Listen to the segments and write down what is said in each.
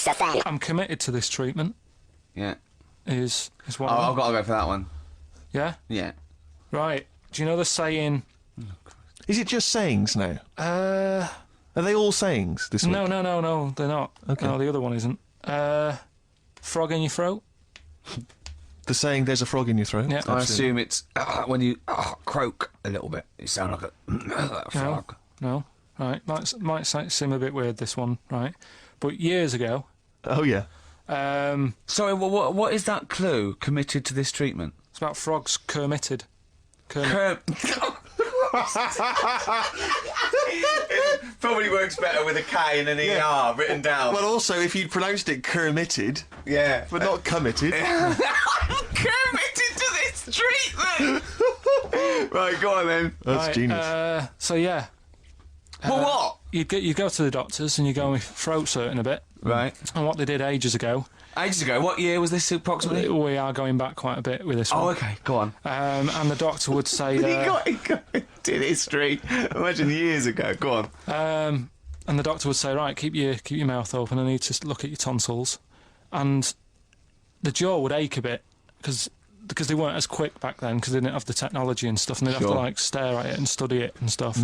works a thing. I'm committed to this treatment. Yeah. Is what I've got to go for that one. Yeah? Yeah. Right. Do you know the saying... Is it just sayings now? Are they all sayings this week? No, they're not. Okay. No, the other one isn't. Frog in your throat? The saying, there's a frog in your throat? Yeah. I assume it's when you croak a little bit. You sound like a frog. No. Right. Might seem a bit weird, this one, right? But years ago... Oh, yeah. Sorry, what is that clue? Committed to this treatment? It's about frogs Kermitted. Probably works better with a K and an ER written down. Well, also, if you'd pronounced it Kermitted, yeah, but not committed. Committed to this treatment. Right, go on then. That's genius. So yeah. Well, what? You go to the doctors and you go with throat hurting a bit. Right. And what they did ages ago. Ages ago? What year was this approximately? We are going back quite a bit with this one. Oh, okay. Go on. And the doctor would say... He did history. Imagine years ago. Go on. And the doctor would say, right, keep your mouth open. I need to look at your tonsils. And the jaw would ache a bit because they weren't as quick back then because they didn't have the technology and stuff, and they'd have to like stare at it and study it and stuff.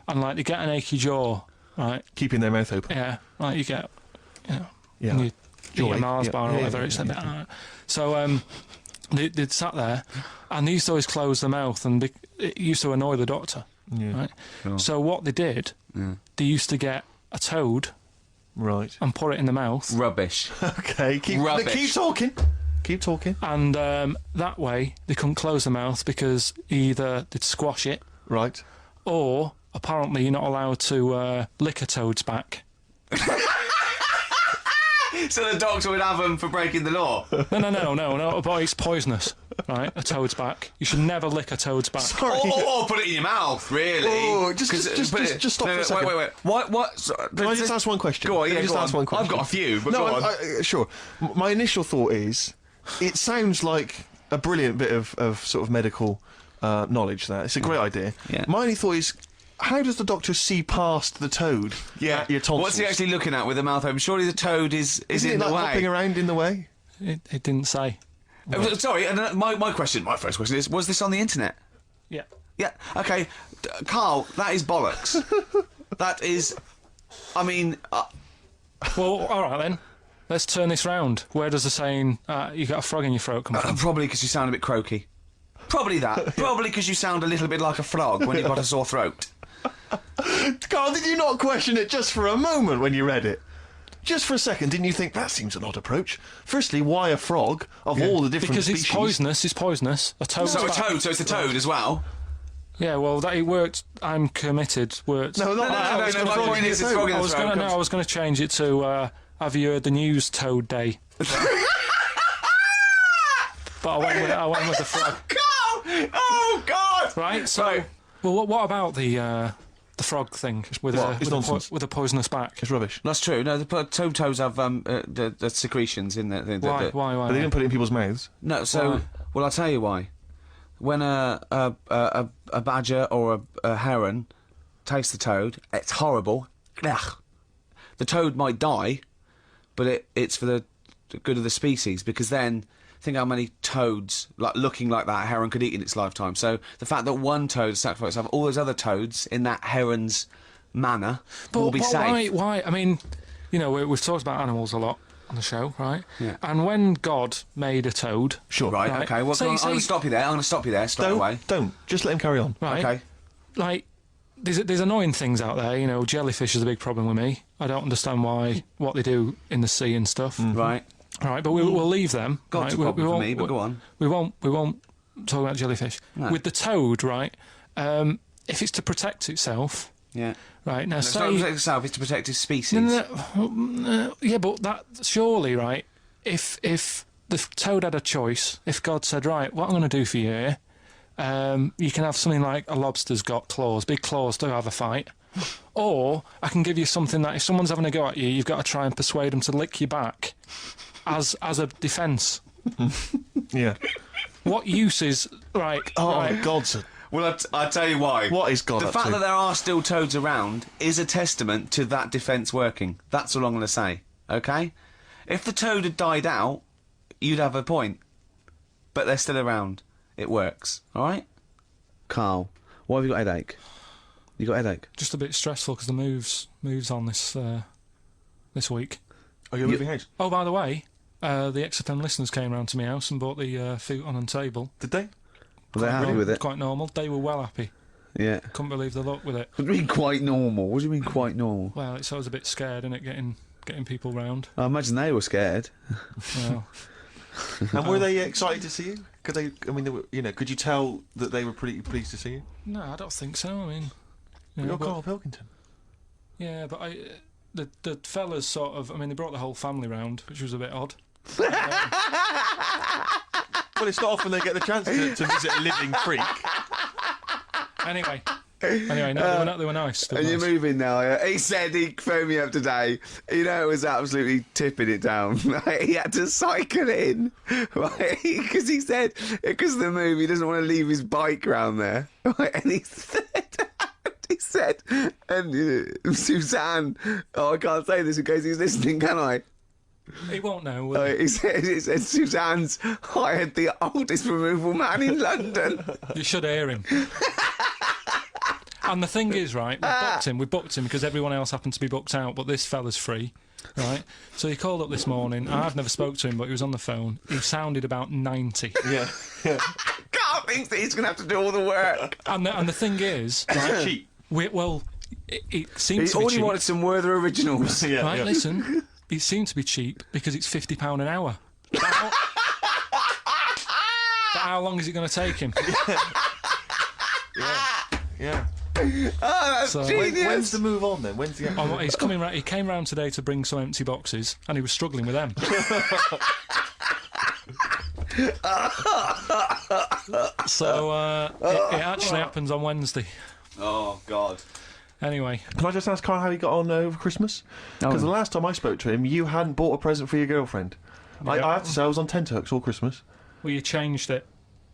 And like they get an achy jaw, right? Keeping their mouth open. Yeah, like you get, Yeah. and you eat Joy. a Mars bar or whatever. It's a bit. So they'd sat there, and they used to always close their mouth, and it used to annoy the doctor. Yeah. Right. Sure. So what they did, they used to get a toad, Right. and put it in the mouth. Rubbish. Okay, keep talking. Keep talking. And that way they couldn't close the mouth because either they'd squash it, Right. or apparently you're not allowed to lick a toad's back. So the doctor would have them for breaking the law? No, but it's poisonous, right? A toad's back. You should never lick a toad's back. Sorry. Or put it in your mouth, really. Oh, just stop for a second. Wait. What? Can I just ask one question? Go on, Can I just ask one question? I've got a few, but no, go on. sure. My initial thought is, it sounds like a brilliant bit of sort of medical knowledge there. It's a great idea. Yeah. My only thought is, how does the doctor see past the toad at your tonsils? What's he actually looking at with the mouth open? Surely the toad is Isn't in it the like way. hopping around in the way? It didn't say. Sorry, and my first question is, was this on the internet? Yeah. Yeah, okay. Carl, that is bollocks. That is... I mean... Well, all right then. Let's turn this round. Where does the saying, you got a frog in your throat come from? Probably because you sound a bit croaky. Probably that. Probably because you sound a little bit like a frog when you've got a sore throat. Carl, did you not question it just for a moment when you read it? Just for a second, didn't you think, that seems an odd approach? Firstly, why a frog, of all the different Because species? it's poisonous. A toad's So a back. toad, so it's a toad as well? Yeah, well, that it worked. I'm committed. Worked. No, not that. no, It's my frog point in is your it's throat. frog in the throat. I was going to change it to, have you heard the news Toad Day? But I went with the frog. Oh, God! Right, so... Well, what about the frog thing with a poisonous back? It's rubbish. That's true. No, the toads have the secretions in there. Why? But they didn't put it in people's mouths. No, so... Why? Well, I'll tell you why. When a badger or a heron tastes the toad, it's horrible. Ugh. The toad might die, but it's for the good of the species, because then... Think how many toads, looking like that, a heron could eat in its lifetime. So the fact that one toad sacrificed have all those other toads in that heron's manner will be safe. Why? I mean, you know, we've talked about animals a lot on the show, right? Yeah. And when God made a toad... Sure. Right, okay. Well, I'm going to stop you there. Straight away. Don't. Just let him carry on. Right. Okay. Like, there's annoying things out there. You know, jellyfish is a big problem with me. I don't understand what they do in the sea and stuff. Right. All right, but we'll leave them. Got right? a problem for me, but go on. We won't talk about jellyfish. No. With the toad, right? If it's to protect itself, Yeah. right now, It's not to protect itself, it's to protect its species. yeah, but that surely, right? If the toad had a choice, if God said, right, what I'm going to do for you here, you can have something like a lobster's got claws, big claws to have a fight. Or I can give you something that if someone's having a go at you, you've got to try and persuade them to lick you back as a defence. Yeah. What use is... Right. Oh, right. God's... Well, I'll tell you why. What is God The up fact to? that there are still toads around is a testament to that defence working. That's all I'm going to say, okay? If the toad had died out, you'd have a point. But they're still around. It works. All right? Carl, why have you got a headache? You got a headache? Just a bit stressful because the moves on this week. Are you moving house? Oh, by the way, the XFM listeners came round to my house and bought the futon and table. Did they? Were they happy with it? Quite normal. They were well happy. Yeah. Couldn't believe the luck with it. What do you mean quite normal? What do you mean quite normal? Well, it's always a bit scared, isn't it, getting people round. I imagine they were scared. Well, And were they excited to see you? Could they? I mean, they were, could you tell that they were pretty pleased to see you? no, I don't think so. I mean, You're but- Carl Pilkington. yeah, but the fellas sort of. I mean, they brought the whole family round, which was a bit odd. Well, it's not often they get the chance to visit a living freak. Anyway, no, they were nice. They were And you're nice. moving now, yeah? He said he phoned me up today. You know, it was absolutely tipping it down. Right? He had to cycle in, right? Because he said, because of the move, he doesn't want to leave his bike round there. Right? And he said, and Suzanne, oh, I can't say this in case he's listening, can I? He won't know. Will he? He said Suzanne's hired the oldest removal man in London. You should hear him. And the thing is, right, we booked him because everyone else happened to be booked out, but this fella's free, right? So he called up this morning. I've never spoke to him, but he was on the phone. He sounded about 90. Yeah. Carl thinks that he's going to have to do all the work. And the thing is, right, Cheap. it seemed He to be only cheap. wanted some Werther originals. Yeah. Right, yeah. listen, it seemed to be cheap because it's £50 an hour. But how long is it going to take him? Yeah. Oh, that's So- genius. When's the move on then? When's the? Oh, he's coming round. He came round today to bring some empty boxes, and he was struggling with them. So it actually happens on Wednesday. Oh, God. Anyway, Can I just ask Carl how he got on over Christmas? Because the last time I spoke to him, you hadn't bought a present for your girlfriend. I have to say, I was on tenterhooks all Christmas. well, you changed it.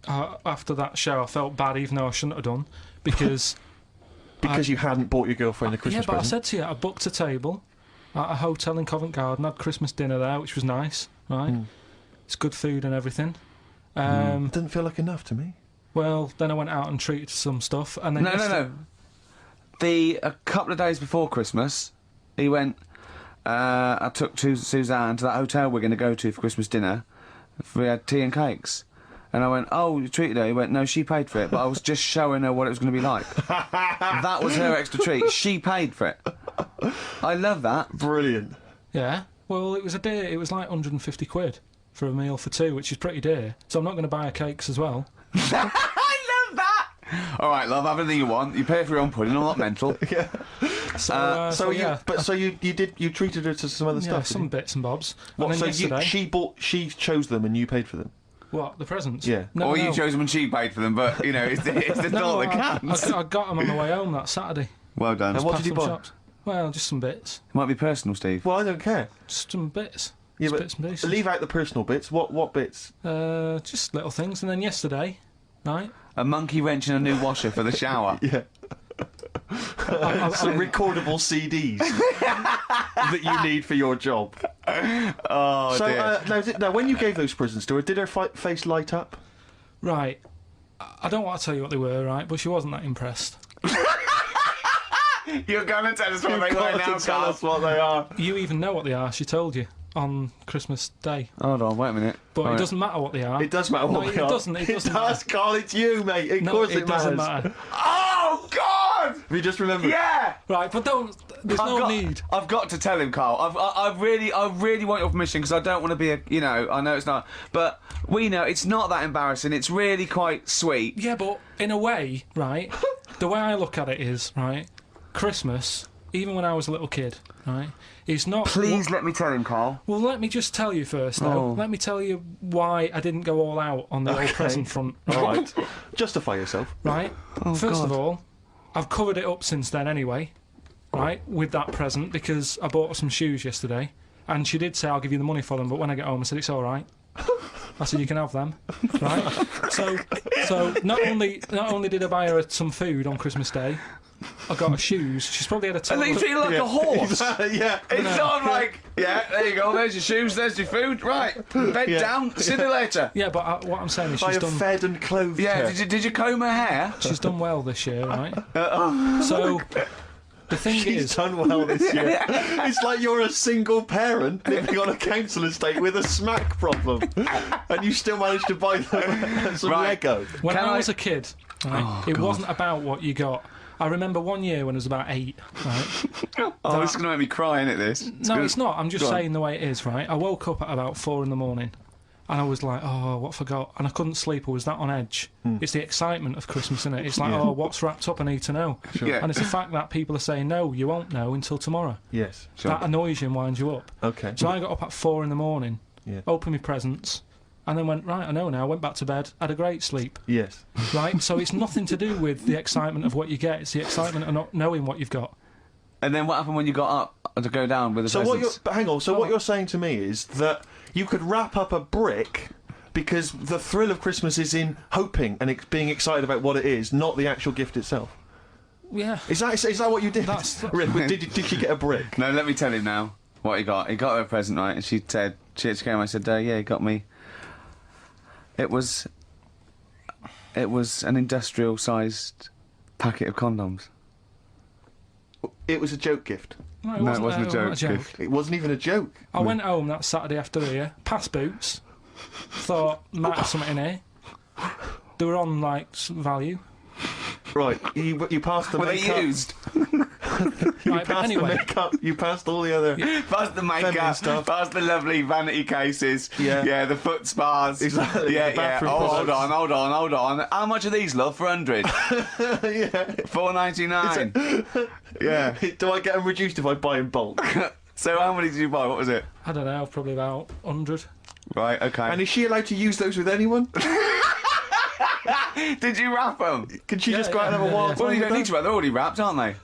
After that show, I felt bad, even though I shouldn't have done, because Because you hadn't bought your girlfriend a yeah, Christmas but I present. said to you, I booked a table at a hotel in Covent Garden, had Christmas dinner there, which was nice, right? It's good food and everything. It didn't feel like enough to me. Well, then I went out and treated some stuff, and then No. A couple of days before Christmas, he went, I took Suzanne to that hotel we're going to go to for Christmas dinner. We had tea and cakes. And I went, oh, you treated her? He went, no, she paid for it, but I was just showing her what it was going to be like. That was her extra treat. She paid for it. I love that. Brilliant. Yeah. Well, it was a day. It was like 150 quid for a meal for two, which is pretty dear. So I'm not going to buy her cakes as well. I love that. All right, love, have anything you want. You pay for your own pudding. I'm not mental. Yeah. So yeah, you treated her to some other yeah, stuff. did some you? bits and bobs. What, and then so yesterday, she chose them and you paid for them. what, the presents? Yeah. No, Or no. you chose them and she paid for them, but, you know, it's the No, thought that counts. I got them on the way home that Saturday. Well done. And what Past did you some buy? shops. Well, just some bits. Might be personal, Steve. Well, I don't care. Just some bits. Yeah, Just but bits and pieces. leave out the personal bits. What bits? Just little things. And then yesterday, right? A monkey wrench and a new washer for the shower. Yeah. Some recordable CDs that you need for your job. Oh, So dear. now, when you gave those presents to her, did her face light up? Right. I don't want to tell you what they were, right? But she wasn't that impressed. You're going to tell us what they Got were to now, tell Carl. us what they are. You even know what they are. She told you on Christmas Day. Hold on, wait a minute. But Right. it doesn't matter what they are. It does matter what No, they it are. doesn't. It doesn't does, matter. Carl. It's you, mate. Of No, course it doesn't matters. matter. Oh, God! Have you just remembered? Yeah! Right, but don't. There's no need. I've got to tell him, Carl. I really want your permission because I don't want to be I know it's not, but we know it's not that embarrassing. It's really quite sweet. Yeah, but in a way, right? The way I look at it is, right? Christmas, even when I was a little kid, right? It's not. Please let me tell him, Carl. Well, let me just tell you first, though. Oh. Let me tell you why I didn't go all out on the old present front. All right. Justify yourself. Right? Oh, First God. of all, I've covered it up since then anyway, right? With that present, because I bought her some shoes yesterday, and she did say I'll give you the money for them, but when I get home I said it's all right. I said you can have them, right? So not only did I buy her some food on Christmas Day, I got her shoes. She's probably had a And total. they treat you like a horse. Yeah. It's not like, yeah, there you go, there's your shoes, there's your food, right, bed Yeah. down, see you later. Yeah, but what I'm saying is I she's have done. fed and clothed Yeah, her. did you comb her hair? She's done well this year, right? So the thing She's is, done well this year. It's like you're a single parent living on a council estate with a smack problem, and you still managed to buy them some Right. Lego. when Can I I- was a kid, right, it wasn't about what you got. I remember one year when I was about 8, right? Oh, this is going to make me cry, isn't it, this? No, it's not. I'm just Go on. saying the way it is, right? I woke up at about 4 in the morning and I was like, oh, what forgot? And I couldn't sleep. I was that on edge. It's the excitement of Christmas, isn't it? It's like, oh, what's wrapped up? I need to know. Yeah. And it's the fact that people are saying, no, you won't know until tomorrow. Yes. Sure. That annoys you and winds you up. Okay. So I got up at 4 in the morning, Yeah. opened my presents, and then went, right, I know now. Went back to bed, had a great sleep, Yes. right? So it's nothing to do with the excitement of what you get. It's the excitement of not knowing what you've got. And then what happened when you got up to go down with the So what you're presents? but hang on. So Oh. what you're saying to me is that you could wrap up a brick because the thrill of Christmas is in hoping and being excited about what it is, not the actual gift itself. Yeah. Is that what you did? That's- Really? Did she get a brick? No, let me tell him now what he got. He got her a present, right? And she said, she came, I said, yeah, he got me. It was an industrial-sized packet of condoms. It was a joke gift. No, No, it wasn't a joke. Gift. It wasn't even a joke. I went home that Saturday after the year, past Boots, thought, might have something in here. They were on, like, some value. Right. You passed the Were they makeup. used? You Right, but passed anyway. the makeup. You passed all the other. Past the Feminine makeup, stuff. past the lovely vanity cases, Yeah. the foot spas. Exactly, Yeah, the bathroom Oh, hold products. on. How much are these, love, for 100? Yeah. $4.99. Yeah. Do I get them reduced if I buy in bulk? So how many did you buy? What was it? I don't know, probably about 100. Right, okay. And is she allowed to use those with anyone? Did you wrap them? Can she Yeah, just go out and have a yeah, wild yeah. time Well, you with don't need them? to wrap. They're already wrapped, aren't they?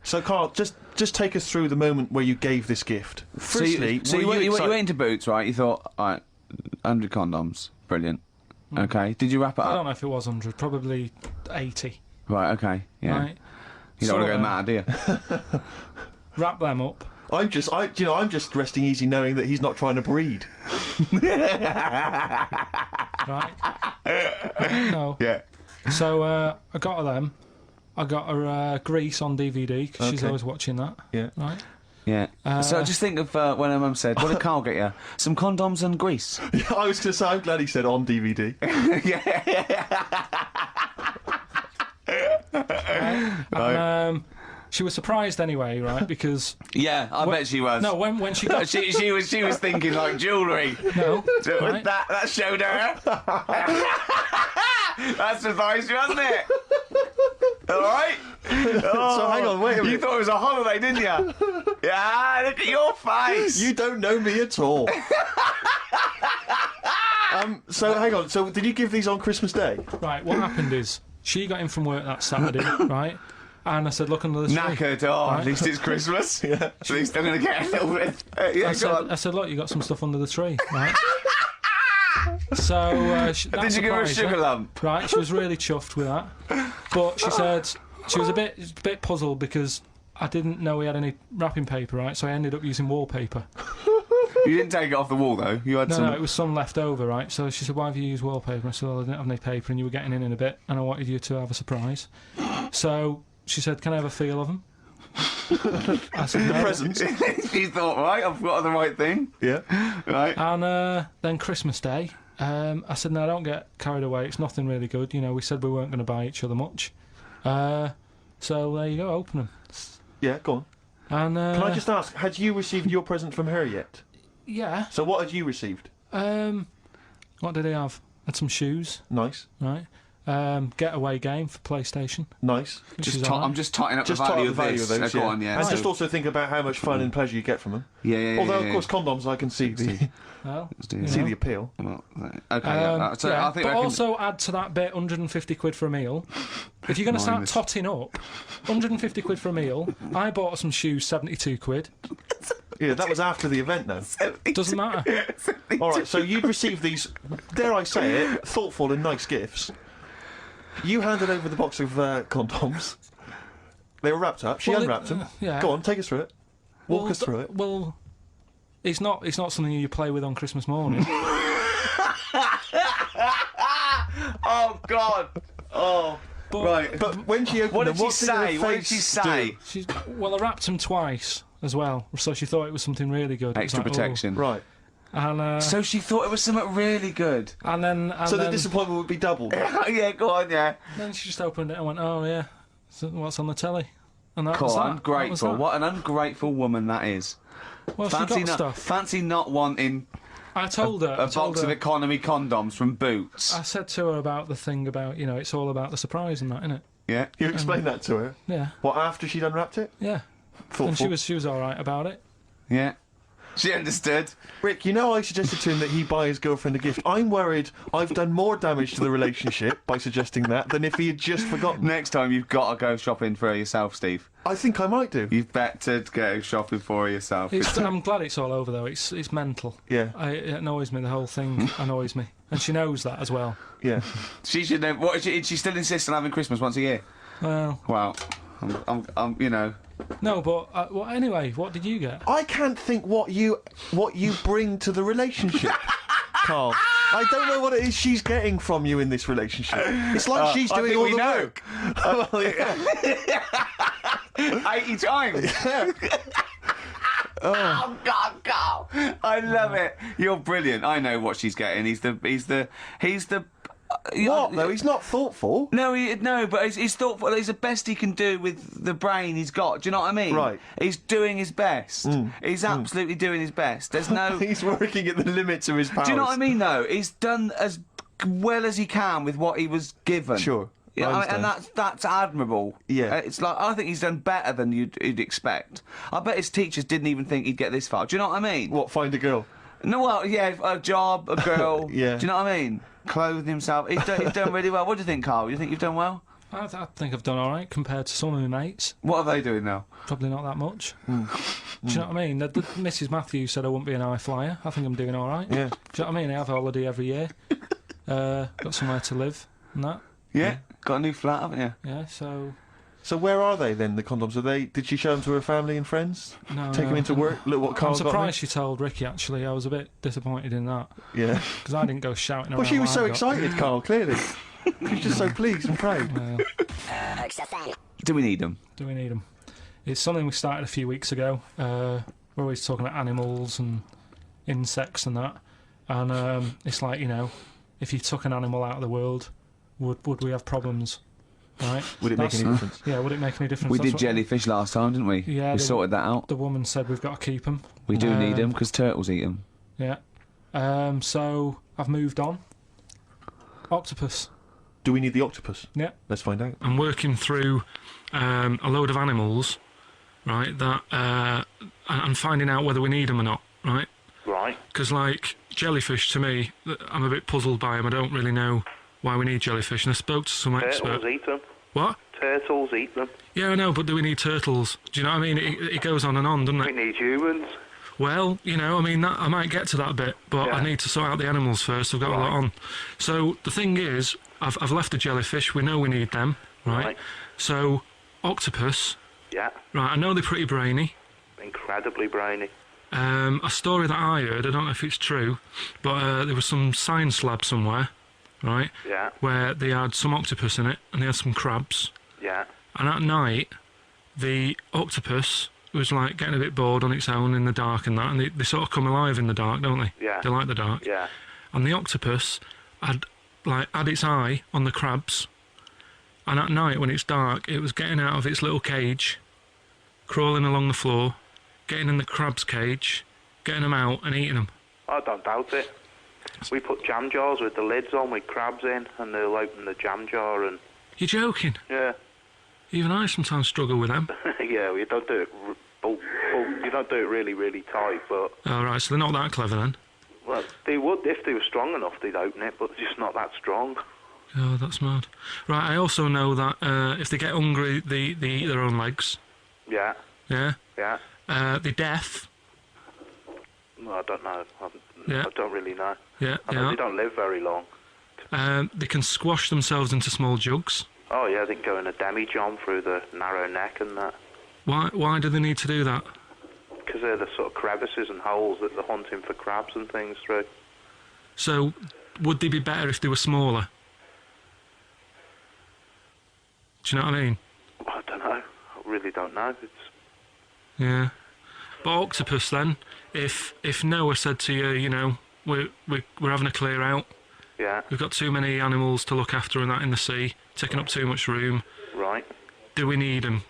So, Carl, just take us through the moment where you gave this gift. Firstly, so were you excited- went into Boots, right? You thought, all right, 100 condoms. Brilliant. Okay. Did you wrap it I up? don't know if it was 100, probably 80. Right, okay. Yeah. Right? You don't want to So, go mad, do you? Wrap them up. I'm just resting easy knowing that he's not trying to breed. Right? No. Yeah. So I got her them. I got her Grease on DVD because she's Okay. always watching that. Yeah. Right? Yeah. So just think of when her mum said, what did Carl get you? Some condoms and grease. I was going to say, I'm glad he said on DVD. And, she was surprised anyway, right? Because Yeah, I bet she was. no, when she got she was thinking like jewellery. no, So right? that showed her. That surprised you, hasn't it? All right. So hang on, wait a You minute. thought it was a holiday, didn't you? Yeah. Look at your face. You don't know me at all. So hang on. So did you give these on Christmas Day? Right, what happened is she got in from work that Saturday, right? And I said, look under the tree. Knackered. Oh, Right. at least it's Christmas. Yeah. At least I'm going to get a little bit. Yeah, go on. I said, look, you got some stuff under the tree, right? So that Did you give her a surprised sugar lump? Right, she was really chuffed with that. But she said she was a bit puzzled because I didn't know we had any wrapping paper, right? So I ended up using wallpaper. You didn't take it off the wall though. You had No, some. no, it was some left over, right? So she said, why have you used wallpaper? I said, well, I didn't have any paper and you were getting in a bit and I wanted you to have a surprise. So she said, can I have a feel of them? I said, no. Presents. You thought, right, I've got the right thing. Yeah. Right. And then Christmas Day, I said, no, don't get carried away. It's nothing really good. You know, we said we weren't going to buy each other much. So there you go, open them. Yeah. Go on. And Can I just ask, had you received your present from her yet? yeah. So what had you received? What did he have? Had some shoes, Nice. right? Getaway game for PlayStation. Nice. Which Just is I'm alright. just totting up Just the top value up the of value this. of those. Go Yeah. on, yeah. And So- just also think about how much fun and pleasure you get from them. yeah. Although, yeah, of course, condoms, I can see the Well, yeah. see know. the appeal. Well, okay. Yeah. So yeah, I think but I can. also add to that bit 150 quid for a meal. If you're going to start Minus. totting up, 150 quid for a meal. I bought some shoes, 72 quid. Yeah, that was after the event now. Doesn't matter. All right, so you'd received these, dare I say it, thoughtful and nice gifts. You handed over the box of condoms. They were wrapped up. She Well, unwrapped them. yeah. Go on, take us through it. Walk us through it. Well, it's not something you play with on Christmas morning. Oh God. Oh. But, Right. But when she opened What them, did she what say? her What did face she say? Well, I wrapped them twice as well, so she thought it was something really good. It was Extra like, protection. do? Right. And So she thought it was something really good. and then So the disappointment would be doubled. Yeah, go on, yeah. then she just opened it and went, "Oh yeah, so what's on the telly?" And that Cool, was that. ungrateful. That was What an ungrateful woman that is. that. Well, she got stuff. Fancy not wanting I told her. a box of economy condoms from Boots. I said to her about the thing about, it's all about the surprise and that, innit? Yeah. You explained that to her. Yeah, What, after she'd unwrapped it? yeah. Thoughtful. And she was all right about it. Yeah. She understood. Rick, you know I suggested to him that he buy his girlfriend a gift. I'm worried I've done more damage to the relationship by suggesting that than if he had just forgotten. Next time you've got to go shopping for her yourself, Steve. I think I might do. You've better go shopping for her yourself. I'm glad it's all over though. It's mental. Yeah, It annoys me. The whole thing annoys me, and she knows that as well. yeah. She should know. What? She still insists on having Christmas once a year. Well, Wow. I'm you know. no, but well, anyway, what did you get? I can't think what you bring to the relationship, Carl. I don't know what it is she's getting from you in this relationship. It's like she's I doing think all we the know. work. Well, yeah. 80 times. Oh God, Carl! I love it. You're brilliant. I know what she's getting. He's the. What though? He's not thoughtful. No, but he's thoughtful. He's the best he can do with the brain he's got. Do you know what I mean? Right. He's doing his best. He's absolutely doing his best. There's no. He's working at the limits of his powers. Do you know what I mean? Though he's done as well as he can with what he was given. Sure. Yeah, I and that's admirable. Yeah. It's like I think he's done better than you'd expect. I bet his teachers didn't even think he'd get this far. Do you know what I mean? What? Find a girl. No, well, yeah, a job, a girl. Yeah. Do you know what I mean? Clothe himself. He's done really well. What do you think, Carl? You think you've done well? I think I've done all right compared to some of my mates. What are they doing now? Probably not that much. Do you know what I mean? The Mrs. Matthews said I wouldn't be an high flyer. I think I'm doing all right. Yeah. Do you know what I mean? I have a holiday every year. Got somewhere to live and that. Yeah. Got a new flat, haven't you? Yeah, so... So where are they then? The condoms? Are they? Did she show them to her family and friends? No, Take them into work. Look what Carl I'm got. surprised she told Ricky, actually. I was a bit disappointed in that. Yeah. Because I didn't go shouting around. Well, she was what so I got. excited, Carl. Clearly, she's just so pleased and proud. Well, Do we need them? do we need them? It's something we started a few weeks ago. We're always talking about animals and insects and that. And it's like, if you took an animal out of the world, would we have problems? Right? Would it make any difference? Yeah, would it make any difference? We That's did what jellyfish last time, didn't we? Yeah, We the- sorted that out. The woman said we've got to keep them. We do need them because turtles eat them. Yeah. So I've moved on. Octopus. Do we need the octopus? Yeah. Let's find out. I'm working through a load of animals, right, that and finding out whether we need them or not, right? Right. Because, like, jellyfish, to me, I'm a bit puzzled by them. I don't really know why we need jellyfish, and I spoke to some expert. Turtles eat them. What? Turtles eat them. Yeah, I know, but do we need turtles? Do you know what I mean? It goes on and on, doesn't We it? need humans. Well, I might get to that bit, but I Yeah. need to sort out the animals first. I've got a lot on. So the thing is, I've left the jellyfish. We know we need them, right? Right. So octopus, Yeah. right? I know they're pretty brainy. Incredibly brainy. A story that I heard, I don't know if it's true, but there was some science lab somewhere, right, Yeah. where they had some octopus in it and they had some crabs. Yeah. And at night, the octopus was like getting a bit bored on its own in the dark and that, and they sort of come alive in the dark, don't they? Yeah. They like the dark. Yeah. And the octopus had its eye on the crabs, and at night when it's dark, it was getting out of its little cage, crawling along the floor, getting in the crab's cage, getting them out and eating them. I don't doubt it. We put jam jars with the lids on with crabs in, and they'll open the jam jar and... You're joking? Yeah. Even I sometimes struggle with them. Yeah, you don't do it... you don't do it really, really tight, but... All right, so they're not that clever then. Well, they would, if they were strong enough, they'd open it, but they're just not that strong. Oh, that's mad. Right, I also know that if they get hungry, they eat their own legs. Yeah. Yeah? Yeah. They're deaf. Well, I don't know. Yeah. I don't really know. Yeah, I know they don't live very long. They can squash themselves into small jugs. Oh yeah, they can go in a demi-john through the narrow neck and that. Why do they need to do that? Because they're the sort of crevices and holes that they're hunting for crabs and things through. So, would they be better if they were smaller? Do you know what I mean? I don't know. I really don't know. Yeah. But octopus then, if Noah said to you, you know, we're having a clear out, Yeah, we've got too many animals to look after and that in the sea, taking up too much room, right. do we need them?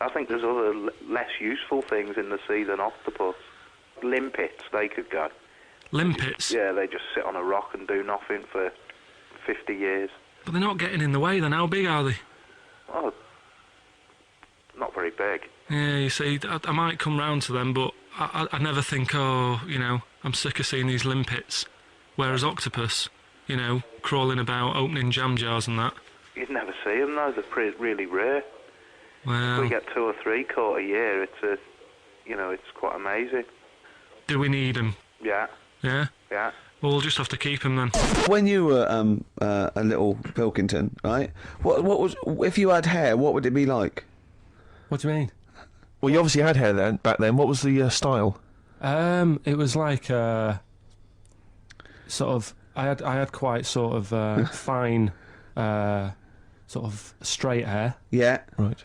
I think there's other less useful things in the sea than octopus. Limpets, they could go. Limpets? Yeah, they just sit on a rock and do nothing for 50 years. But they're not getting in the way then, how big are they? Oh, not very big. Yeah, you see, I might come round to them, but I never think, oh, you know, I'm sick of seeing these limpets. Whereas octopus, you know, crawling about, opening jam jars and that. You'd never see them though, they're really rare. Well, We get 2 or 3 caught a year, it's quite amazing. do we need them? Yeah, Yeah? yeah. Well, we'll just have to keep them then. When you were a little Pilkington, right? What was if you had hair? What would it be like? What do you mean? Well, you obviously had hair then, back then. What was the style? It was like sort of. I had quite sort of fine, sort of straight hair. Yeah. Right.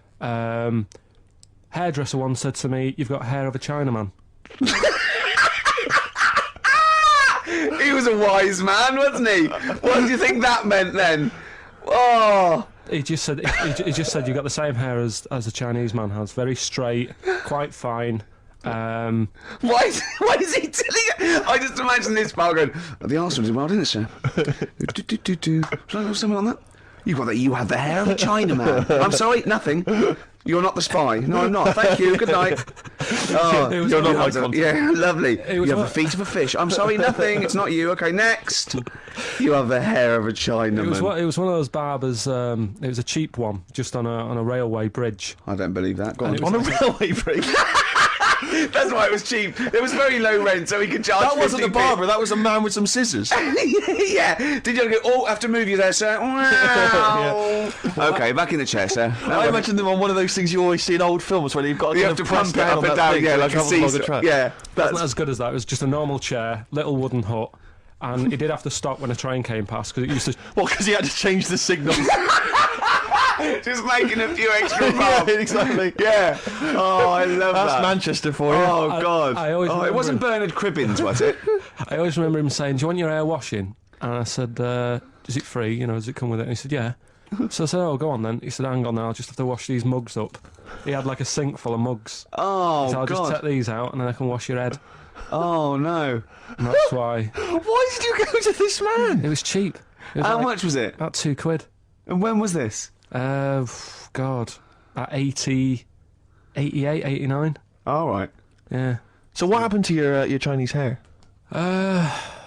Hairdresser once said to me, "You've got hair of a Chinaman." He was a wise man, wasn't he? What do you think that meant then? Oh. He just said he just said you got the same hair as a Chinese man has. Very straight, quite fine. Why is he telling you? I just imagine this part going, oh, the Arsenal did well, didn't it, sir? Should I know something on that? You have the hair of a Chinaman. I'm sorry, nothing. You're not the spy. No, I'm not. Thank you. Good night. Oh, You're not my contact. yeah, lovely. You have the feet of a fish. I'm sorry, nothing. It's not you. Okay, next. You have the hair of a Chinaman. It was one of those barbers. It was a cheap one, just on a railway bridge. I don't believe that. Go on. On a railway bridge. That's why it was cheap. It was very low rent, so he could charge. That wasn't 50p. the barber. That was a man with some scissors. Yeah. Did you go? Oh, have to move you there, sir. Wow. Okay, back in the chair, sir. I imagine them on one of those things you always see in old films where you've got to You kind have of to press pump it up on and that down, thing yeah, so it like a travels along the seesaw. track. Yeah, Wasn't as good as that. It was just a normal chair, little wooden hut, and he did have to stop when a train came past because it used to. Well, because he had to change the signal. just making a few extra Yeah, bucks. exactly. Yeah. Oh, I love That's that. Manchester for you. Oh God. I always it remember wasn't him. Bernard Cribbins, was it? I always remember him saying, "Do you want your hair washing?" And I said, "Is it free? You know, does it come with it?" And he said, "Yeah." So I said, "Oh, go on then." He said, "Hang on now, I'll just have to wash these mugs up." He had like a sink full of mugs. Oh So I'll God. just take these out and then I can wash your head. Oh no. And that's why. Why did you go to this man? It was cheap. It was How like much was it? About £2. And when was this? God, about 88, 89. All right. Yeah. So what happened to your Chinese hair?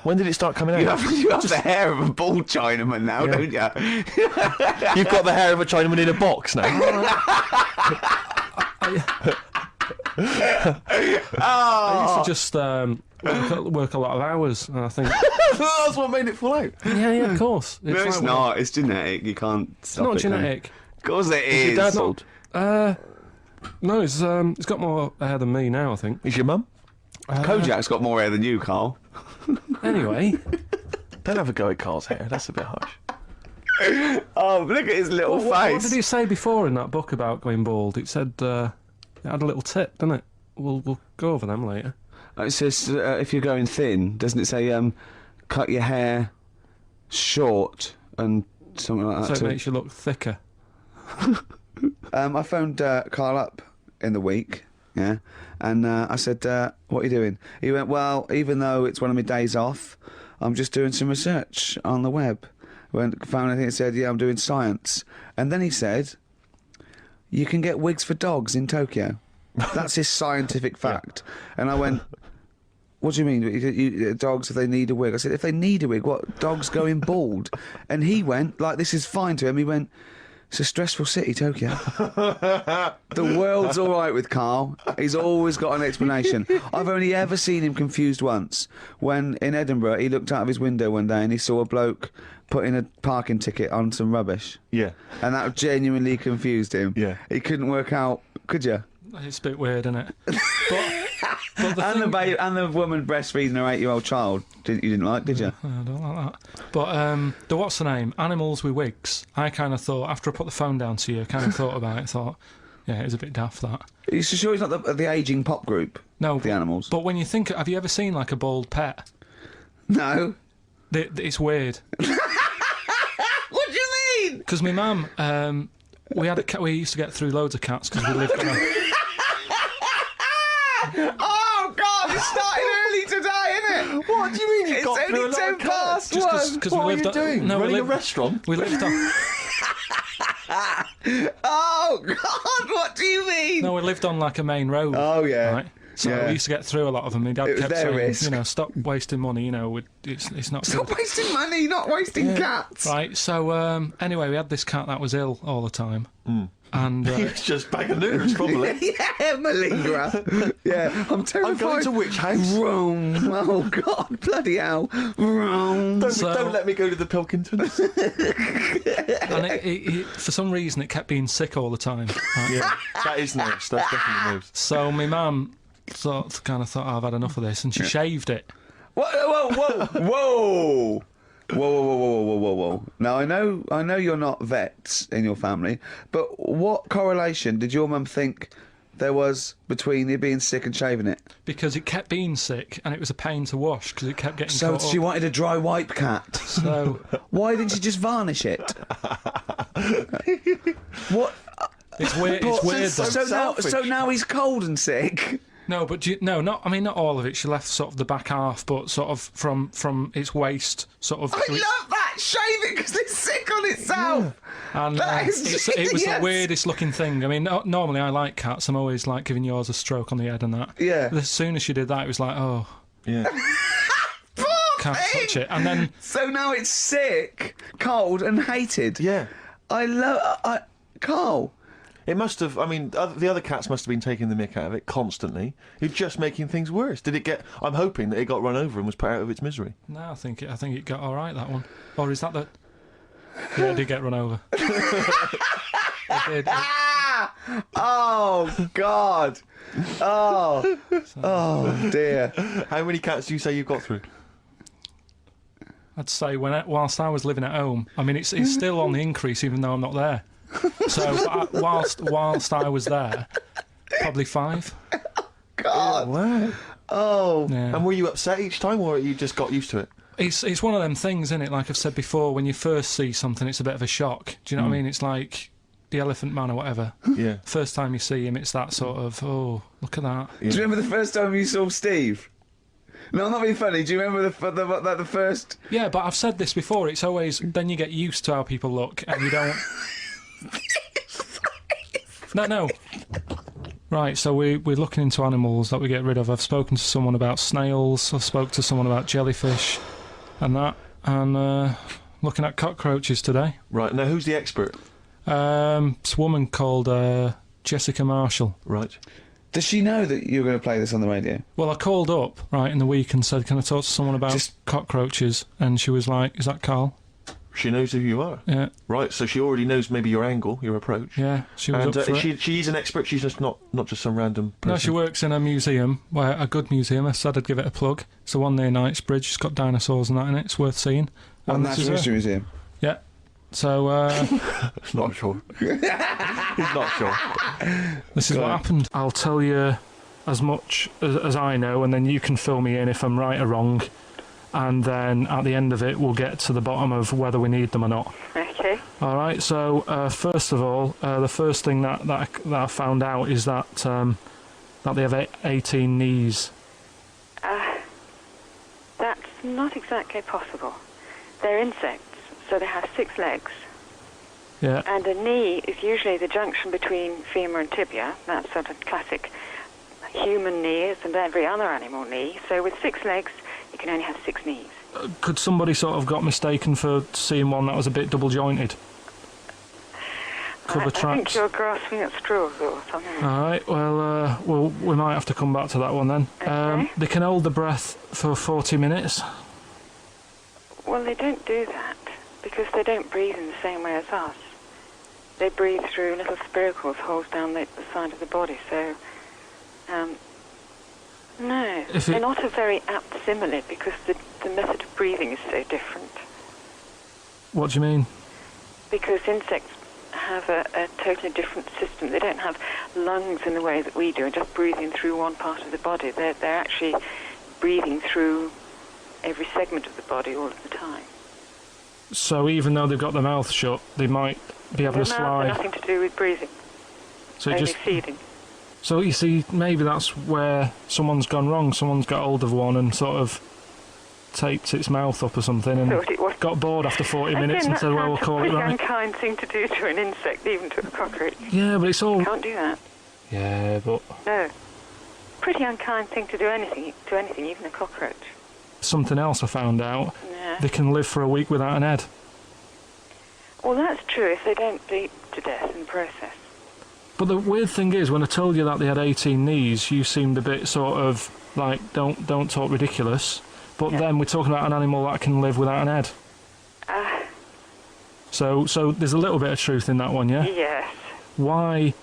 When did it start coming out? You have the hair of a bald Chinaman now, Yeah. don't you? You've got the hair of a Chinaman in a box now. I used to just work a lot of hours, and I think, That's what made it fall out. yeah, of course. No, it's like- not. It's genetic. You can't It's stop not it. can you? genetic. Of course it Is is. your dad old? No, it's got more hair than me now, I think. Is your mum? Kojak's got more hair than you, Carl. Anyway, Don't have a go at Carl's hair. That's a bit harsh. Oh, look at his little face. what did he say before in that book about going bald? It said it had a little tip, didn't it? We'll go over them later. It says if you're going thin, doesn't it say cut your hair short and something like So that? it too? makes you look thicker. I phoned Carl up in the week, yeah, and I said, what are you doing? He went, well, even though it's one of my days off, I'm just doing some research on the web. Found anything that said, yeah, I'm doing science. And then he said, you can get wigs for dogs in Tokyo. That's his scientific fact. And I went, what do you mean? Dogs, if they need a wig? I said, if they need a wig, what? Dogs going bald? And he went, like, this is fine to him. He went, It's a stressful city, Tokyo. The world's all right with Carl. He's always got an explanation. I've only ever seen him confused once. When in Edinburgh, he looked out of his window one day and he saw a bloke putting a parking ticket on some rubbish. Yeah. And that genuinely confused him. Yeah. He couldn't work out, could you? It's a bit weird, isn't it? But the And thing, and the woman breastfeeding her 8-year-old child. You didn't like, did you? I don't like that. But the what's the name? Animals with wigs. I kind of thought, after I put the phone down to you, I kind of thought about it. Thought, yeah, it was a bit daft, that. Are you sure he's not the ageing pop group? No, The Animals. But when you think, have you ever seen like a bald pet? No. It's weird. What do you mean? Because my mum, we had a cat. We used to get through loads of cats because we lived on a. Oh God! It's starting early today, isn't it? What do you mean you It's got through a only lot 10 of cats? past Just 'cause one. What we are lived you on, doing? No, Running we a lived, restaurant? We lived on. Oh God! What do you mean? No, we lived on like a main road. Oh yeah. Right. So Yeah. we used to get through a lot of them. My dad It was kept their saying, risk. you know, stop wasting money. You know, it's not Stop good. wasting money, not wasting cats. Right. So anyway, we had this cat that was ill all the time, and It's just bag of nerves, probably. Yeah, malingerer. Yeah, I'm terrified. I'm going to which house? Rome. Oh God, bloody hell. Rome. Don't let me go to the Pilkingtons. and it, for some reason it kept being sick all the time. Right? Yeah, that is nerves. That's definitely nerves. So my mum kind of thought, oh, I've had enough of this, and she shaved it. Whoa, whoa, whoa, whoa. Whoa. Now I know you're not vets in your family, but what correlation did your mum think there was between you being sick and shaving it? Because it kept being sick, and it was a pain to wash because it kept getting So caught she up. wanted a dry wipe cat. So Why didn't she just varnish it? What? it's weird. It's weird. Though. So now he's cold and sick. No, but not all of it. She left sort of the back half, but sort of from its waist, sort of. I love that. Shave it because it's sick on itself. And That is it was the genius. weirdest looking thing. I mean, normally I like cats. I'm always like giving yours a stroke on the head and that. Yeah. But as soon as she did that, it was like, oh, Yeah. Poor can't thing. touch it. And then So now it's sick, cold, and hated. Yeah. I love. Carl. It must have. I mean, the other cats must have been taking the mick out of it constantly. You're just making things worse. Did it get? I'm hoping that it got run over and was put out of its misery. no, I think it got all right, that one. Or is that the? Yeah, it did get run over. It did. Oh God. Oh dear. How many cats do you say you've got through? I'd say whilst I was living at home, I mean, it's still on the increase even though I'm not there. So whilst I was there, probably 5. God. Wow. Oh. Yeah. And were you upset each time, or you just got used to it? It's one of them things, isn't it? Like I've said before, when you first see something, it's a bit of a shock. Do you know what I mean? It's like the Elephant Man or whatever. Yeah. First time you see him, it's that sort of, oh, look at that. Do you remember the first time you saw Steve? No, I'm not being funny. Do you remember the first? Yeah, but I've said this before. It's always then you get used to how people look, and you don't. No. Right, so we're looking into animals that we get rid of. I've spoken to someone about snails. I spoke to someone about jellyfish, and that, and looking at cockroaches today. Right. Now, who's the expert? It's a woman called Jessica Marshall. Right. Does she know that you're going to play this on the radio? Well, I called up right in the week and said, "Can I talk to someone about cockroaches?" And she was like, "Is that Carl?" She knows who you are. Yeah, Right. So she already knows maybe your angle, your approach. yeah. She was And up for it. she's an expert. She's just not just some random person. No, she works in a museum, a good museum. I said I'd give it a plug. It's the one near Knightsbridge. It's got dinosaurs and that in it. It's worth seeing. On And this is Natural her. History Museum. Yeah. So Not sure. He's not sure. this is what happened. I'll tell you as much as I know, and then you can fill me in if I'm right or wrong. And then at the end of it, we'll get to the bottom of whether we need them or not. Okay. All right. So first of all, the first thing that I found out is that they have 18 knees. That's not exactly possible. They're insects, so they have 6 legs. Yeah. And a knee is usually the junction between femur and tibia. That's sort of classic human knees and every other animal knee. So with 6 legs, you can only have 6 knees. Could somebody sort of got mistaken for seeing one that was a bit double jointed? cover I traps. think you're grasping at straws or something. All right. Well, we might have to come back to that one then. Okay. They can hold the breath for 40 minutes. Well, they don't do that because they don't breathe in the same way as us. They breathe through little spiracles, holes down the side of the body. So, no, they're not a very apt simile because the method of breathing is so different. What do you mean? Because insects have a totally different system. They don't have lungs in the way that we do, and just breathing through one part of the body. They're actually breathing through every segment of the body all of the time. So even though they've got their mouth shut, they might be able to The mouth slide. has nothing to do with breathing. So Only feeding. So you see, maybe that's where someone's gone wrong. Someone's got hold of one and sort of taped its mouth up or something, and Thought it was. got bored after 40 minutes Again, and said, "Well, we'll call it that's a right." pretty unkind thing to do to an insect, even to a cockroach. Yeah, but it's all. Can't do that. Yeah, but No. Pretty unkind thing to do anything, even a cockroach. something else I found out. Yeah. They can live for a week without an head. Well, that's true if they don't bleed to death in the process. But the weird thing is, when I told you that they had 18 knees, you seemed a bit sort of like, don't talk ridiculous. But Yeah. then we're talking about an animal that can live without an head. So there's a little bit of truth in that one, yeah? Yes. Why,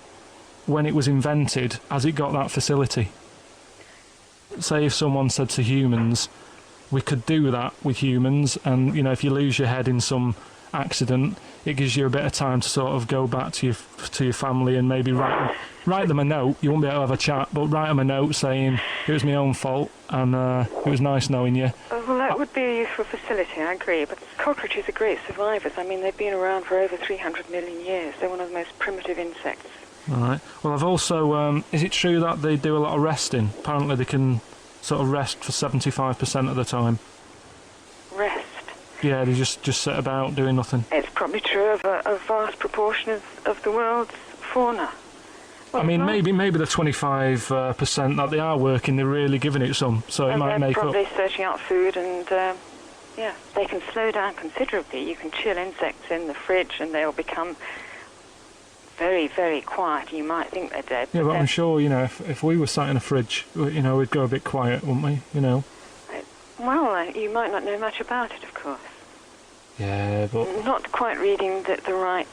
when it was invented, has it got that facility? Say if someone said to humans, we could do that with humans, and, you know, if you lose your head in some accident, it gives you a bit of time to sort of go back to your family and maybe write them a note. You won't be able to have a chat, but write them a note saying it was my own fault and it was nice knowing you. Well, that would be a useful facility, I agree. But cockroaches are great survivors. I mean, they've been around for over 300 million years. They're one of the most primitive insects. All right. Well, I've also. Is it true that they do a lot of resting? Apparently, they can sort of rest for 75% of the time. Rest. Yeah, they just sit about doing nothing. It's probably true of a vast proportion of the world's fauna. Well, I mean, not. maybe the 25% that they are working, they're really giving it some, so it And might they're make up. probably searching out food, and yeah, they can slow down considerably. You can chill insects in the fridge, and they'll become very, very quiet. You might think they're dead. Yeah, but I'm then- sure, you know, if we were sat in a fridge, you know, we'd go a bit quiet, wouldn't we? You know. Well, you might not know much about it, of course. Yeah, but Not quite reading the right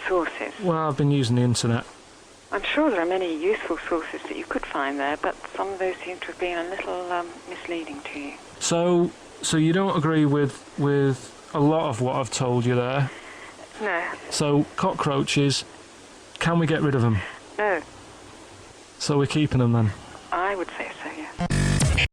sources. well, I've been using the internet. I'm sure there are many useful sources that you could find there, but some of those seem to have been a little misleading to you. So you don't agree with a lot of what I've told you there. No, So can we get rid of them? no, So we're keeping them then. I would say